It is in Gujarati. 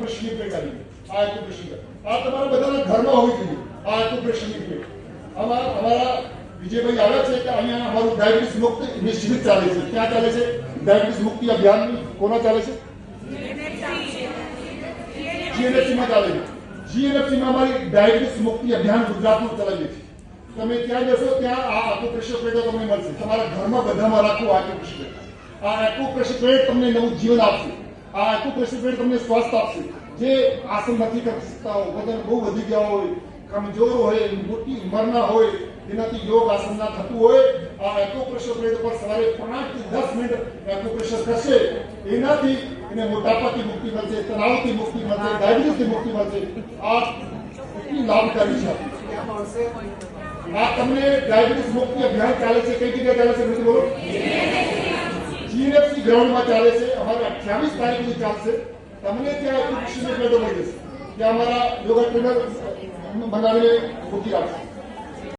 એક્યુપ્રેશરની પ્લેટ આવી ગઈ. આ એક્યુપ્રેશર આ તમારા બધાના ઘરમાં હોવી જોઈએ. આ એક્યુપ્રેશરની પ્લેટ અમારા વિજયભાઈ આવ્યા છે કે અહીંયા અમારું ડાયાબિટીસ મુક્ત ઇનિશિયેટિવ ચાલે છે. ક્યાં ચાલે છે? ડાયાબિટીસ મુક્તિ અભિયાન કોના ચાલે છે? જીએનએફસીમાં ચાલે છે. જીએનએફસીમાં અમારી ડાયાબિટીસ મુક્તિ અભિયાન ગુજરાતનું ચલાવીએ છીએ. તમે ત્યાં જશો ત્યાં આ એક્યુપ્રેશર પ્લેટો તમને મળશે. તમારા ઘરમાં બધામાં રાખો આ એક્યુપ્રેશર પ્લેટ. આ એક્યુપ્રેશર પ્લેટ તમને નવું જીવન આપશે. આ એક્યુપ્રેશર પ્લેટ તમને સ્વાસ્થ્ય આપશે. જે આસન નથી કરી શકતા હોય, વજન બહુ વધી ગયા હોય, કમજોર હોય, મોટી ઉંમરના હોય, જેનાથી યોગ આસન ના થતું હોય, આ એક્યુપ્રેશર પ્લેટ પર સવારે 5 થી 10 મિનિટ એક્યુપ્રેશર કરશે. એનાથી એને મોટાપાથી મુક્તિ મળશે, તણાવથી મુક્તિ મળશે, ડાયાબિટીસથી મુક્તિ મળશે. આ કેટલી લાભકારી છે. આ તમને ડાયાબિટીસ મુક્તિ અભિયાન ચાલે છે. કઈ જગ્યાએ ચાલે છે મિત્રો બોલો? જીએનએફસી ગ્રાઉન્ડમાં ચાલે છે. અમારે 28 તારીખ સુધી ચાલશે. તમને ત્યાં એક્યુપ્રેશર પ્લેટો મળી જશે. ત્યાં અમારા યોગા ટ્રેનર બનાવીને મૂકી રાખશે.